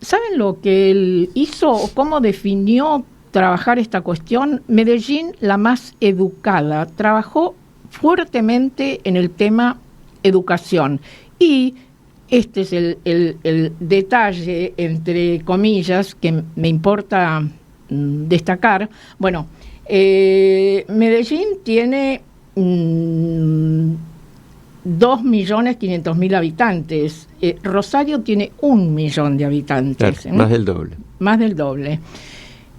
¿saben lo que él hizo o cómo definió trabajar esta cuestión? Medellín, la más educada, trabajó fuertemente en el tema educación. Y este es el detalle, entre comillas, que me importa destacar. Bueno, Medellín tiene 2.500.000 habitantes. Rosario tiene 1 millón de habitantes. Claro, más del doble. Más del doble.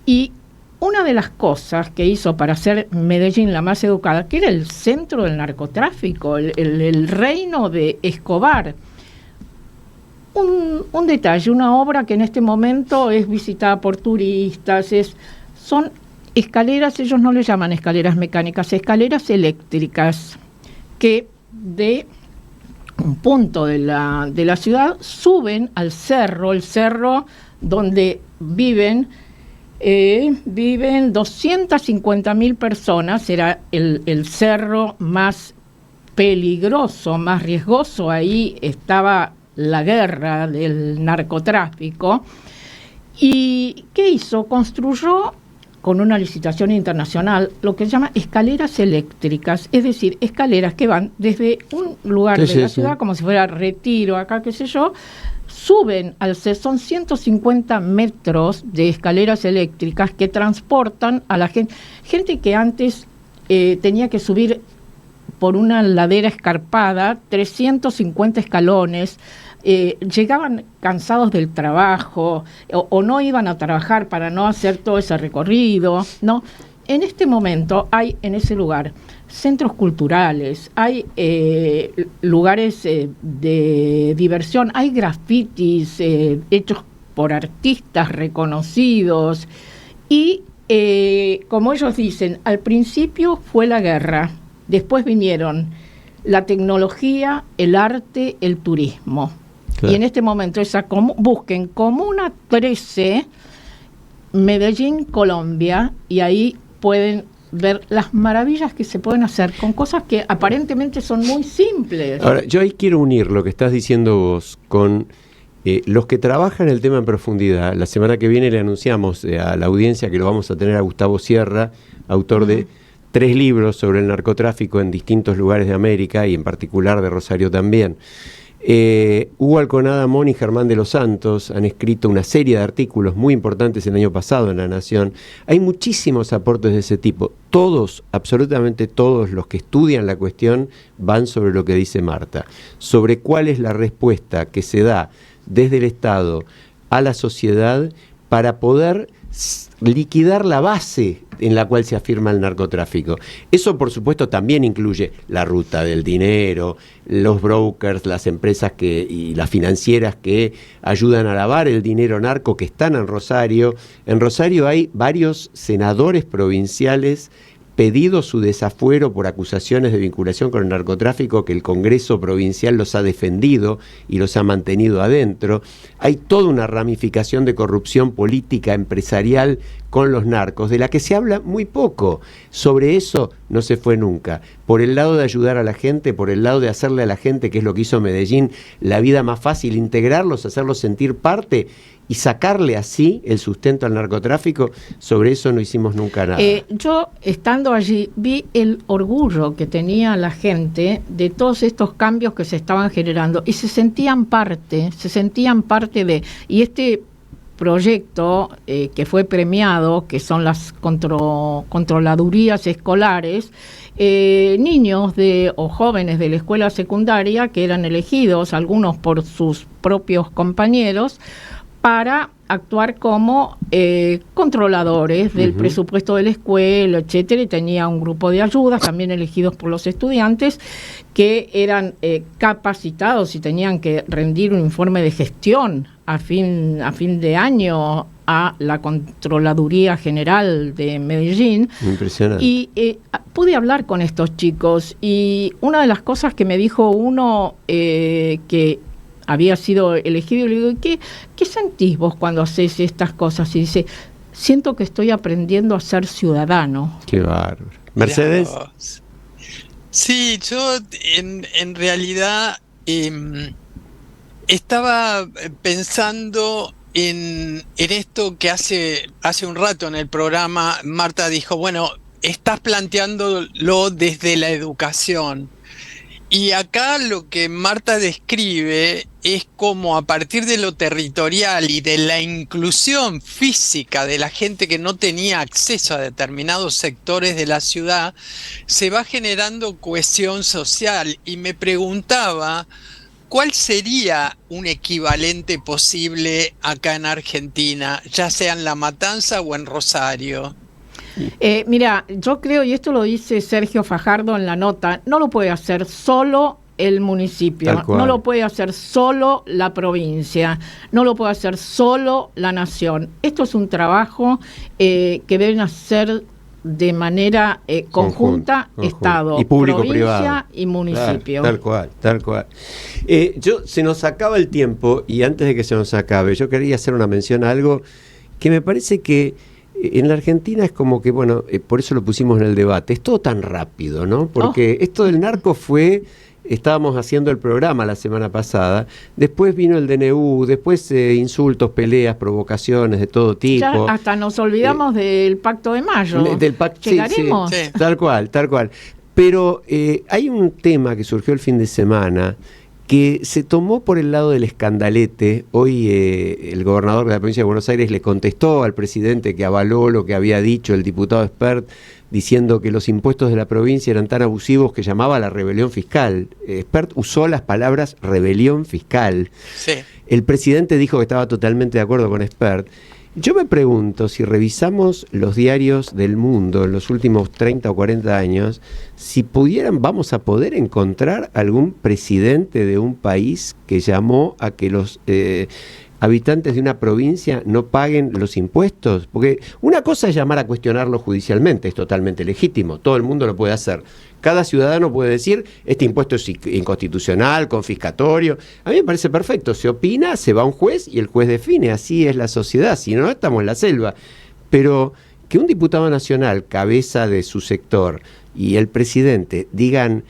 Y una de las cosas que hizo para hacer Medellín la más educada, que era el centro del narcotráfico, el reino de Escobar, un detalle, una obra que en este momento es visitada por turistas, son escaleras, ellos no le llaman escaleras mecánicas, escaleras eléctricas, que de un punto de la ciudad suben al cerro, el cerro donde viven 250.000 personas, era el cerro más peligroso, más riesgoso, ahí estaba la guerra del narcotráfico. ¿Y qué hizo? Construyó con una licitación internacional lo que se llama escaleras eléctricas, es decir, escaleras que van desde un lugar de la ciudad, como si fuera Retiro, acá qué sé yo, suben son 150 metros de escaleras eléctricas que transportan a la gente que antes tenía que subir por una ladera escarpada, 350 escalones, llegaban cansados del trabajo o no iban a trabajar para no hacer todo ese recorrido, ¿no? En este momento hay en ese lugar centros culturales, hay lugares de diversión, hay grafitis hechos por artistas reconocidos y como ellos dicen, al principio fue la guerra, después vinieron la tecnología, el arte, el turismo. Claro. Y en este momento busquen Comuna 13, Medellín, Colombia, y ahí pueden ver las maravillas que se pueden hacer con cosas que aparentemente son muy simples. Ahora, yo ahí quiero unir lo que estás diciendo vos con los que trabajan el tema en profundidad. La semana que viene le anunciamos a la audiencia que lo vamos a tener a Gustavo Sierra, autor de 3 libros sobre el narcotráfico en distintos lugares de América y en particular de Rosario también. Hugo Alconada, Moni y Germán de los Santos han escrito una serie de artículos muy importantes el año pasado en La Nación. Hay muchísimos aportes de ese tipo. Todos, absolutamente todos los que estudian la cuestión van sobre lo que dice Marta, sobre cuál es la respuesta que se da desde el Estado a la sociedad para poder liquidar la base en la cual se afirma el narcotráfico. Eso, por supuesto, también incluye la ruta del dinero, los brokers, las empresas y las financieras que ayudan a lavar el dinero narco que están en Rosario. En Rosario hay varios senadores provinciales pedido su desafuero por acusaciones de vinculación con el narcotráfico, que el Congreso provincial los ha defendido y los ha mantenido adentro. Hay toda una ramificación de corrupción política, empresarial con los narcos, de la que se habla muy poco. Sobre eso no se fue nunca. Por el lado de ayudar a la gente, por el lado de hacerle a la gente, que es lo que hizo Medellín, la vida más fácil, integrarlos, hacerlos sentir parte y sacarle así el sustento al narcotráfico, sobre eso no hicimos nunca nada. Yo, estando allí, vi el orgullo que tenía la gente de todos estos cambios que se estaban generando y se sentían parte de... Y este proyecto que fue premiado, que son las controladurías escolares, niños o jóvenes de la escuela secundaria que eran elegidos, algunos por sus propios compañeros, para actuar como controladores del presupuesto de la escuela, etcétera, y tenía un grupo de ayudas también elegidos por los estudiantes que eran capacitados y tenían que rendir un informe de gestión a fin de año a la Controladuría General de Medellín. Impresionante. Y pude hablar con estos chicos y una de las cosas que me dijo uno que había sido elegido, le digo, ¿qué sentís vos cuando haces estas cosas? Y dice, siento que estoy aprendiendo a ser ciudadano. Qué bárbaro. ¿Mercedes? Sí, yo en realidad estaba pensando en esto que hace un rato en el programa Marta dijo, bueno, estás planteándolo desde la educación. Y acá lo que Marta describe es cómo a partir de lo territorial y de la inclusión física de la gente que no tenía acceso a determinados sectores de la ciudad, se va generando cohesión social. Y me preguntaba, ¿cuál sería un equivalente posible acá en Argentina, ya sea en La Matanza o en Rosario? Mira, yo creo, y esto lo dice Sergio Fajardo en la nota, no lo puede hacer solo el municipio, Tal cual. no lo puede hacer solo la provincia, no lo puede hacer solo la nación. Esto es un trabajo que deben hacer de manera conjunta Estado, y público provincia privado y municipio. Claro, tal cual. Se nos acaba el tiempo y antes de que se nos acabe, yo quería hacer una mención a algo que me parece que en la Argentina es como que, bueno, por eso lo pusimos en el debate, es todo tan rápido, ¿no? Porque esto del narco estábamos haciendo el programa la semana pasada, después vino el DNU, después insultos, peleas, provocaciones de todo tipo. Ya hasta nos olvidamos del Pacto de Mayo. ¿Llegaremos? Sí, tal cual. Pero hay un tema que surgió el fin de semana que se tomó por el lado del escandalete. Hoy el gobernador de la provincia de Buenos Aires le contestó al presidente que avaló lo que había dicho el diputado Espert, diciendo que los impuestos de la provincia eran tan abusivos que llamaba a la rebelión fiscal. Espert usó las palabras rebelión fiscal. Sí. El presidente dijo que estaba totalmente de acuerdo con Espert. Yo me pregunto, si revisamos los diarios del mundo en los últimos 30 o 40 años, si vamos a poder encontrar algún presidente de un país que llamó a que los habitantes de una provincia no paguen los impuestos, porque una cosa es llamar a cuestionarlo judicialmente, es totalmente legítimo, todo el mundo lo puede hacer. Cada ciudadano puede decir, este impuesto es inconstitucional, confiscatorio. A mí me parece perfecto, se opina, se va a un juez y el juez define, así es la sociedad, si no, estamos en la selva. Pero que un diputado nacional, cabeza de su sector, y el presidente digan,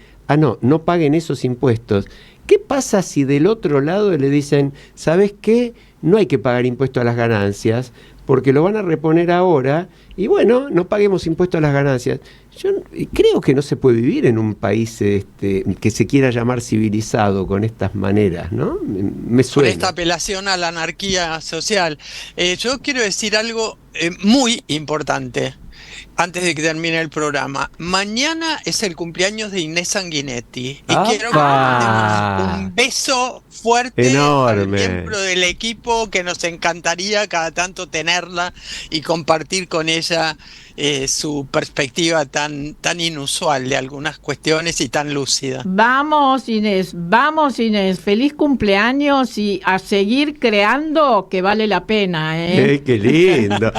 no paguen esos impuestos. ¿Qué pasa si del otro lado le dicen, ¿sabes qué? No hay que pagar impuesto a las ganancias porque lo van a reponer ahora y bueno, no paguemos impuesto a las ganancias? Yo creo que no se puede vivir en un país que se quiera llamar civilizado con estas maneras, ¿no? Me suena. Por esta apelación a la anarquía social. Yo quiero decir algo muy importante. Antes de que termine el programa, mañana es el cumpleaños de Inés Sanguinetti y quiero que mandemos un beso fuerte enorme al miembro del equipo, que nos encantaría cada tanto tenerla y compartir con ella su perspectiva tan inusual de algunas cuestiones y tan lúcida. Vamos Inés, feliz cumpleaños y a seguir creando, que vale la pena, ¿eh? ¡Qué lindo!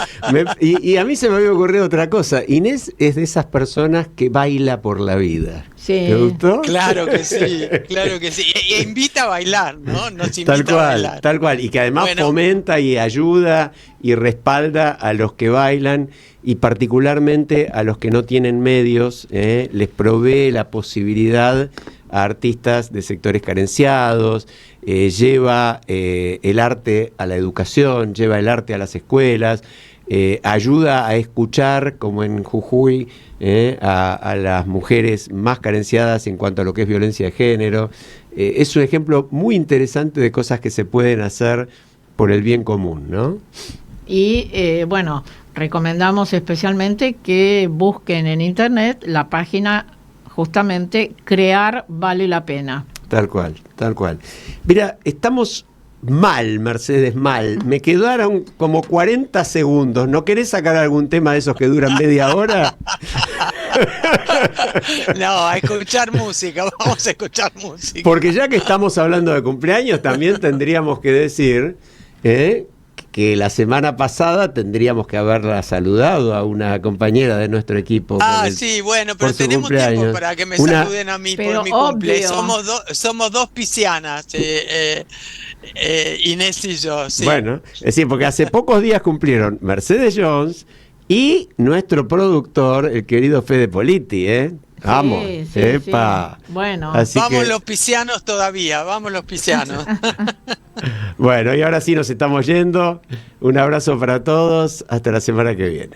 Y a mí se me había ocurrido otra cosa. Inés es de esas personas que baila por la vida. Sí. ¿Te gustó? Claro que sí. E invita a bailar, ¿no? Nos invita a bailar. Tal cual. Y que además fomenta y ayuda y respalda a los que bailan y particularmente a los que no tienen medios, les provee la posibilidad a artistas de sectores carenciados, lleva el arte a la educación, lleva el arte a las escuelas, ayuda a escuchar, como en Jujuy, a las mujeres más carenciadas en cuanto a lo que es violencia de género. Es un ejemplo muy interesante de cosas que se pueden hacer por el bien común, ¿no? Y recomendamos especialmente que busquen en internet la página justamente Crear Vale la Pena. Tal cual. Mira, estamos mal, Mercedes, mal. Me quedaron como 40 segundos. ¿No querés sacar algún tema de esos que duran media hora? No, a escuchar música, vamos a escuchar música. Porque ya que estamos hablando de cumpleaños, también tendríamos que decir que la semana pasada tendríamos que haberla saludado a una compañera de nuestro equipo. Sí, bueno, pero tenemos tiempo para que me saluden a mí por mi cumple. Somos dos piscianas, Inés y yo. Sí. Bueno, es decir, porque hace pocos días cumplieron Mercedes Jones y nuestro productor, el querido Fede Politi, Vamos, epa. Sí. Bueno, vamos los piscianos todavía, vamos los piscianos. Bueno, y ahora sí nos estamos yendo. Un abrazo para todos, hasta la semana que viene.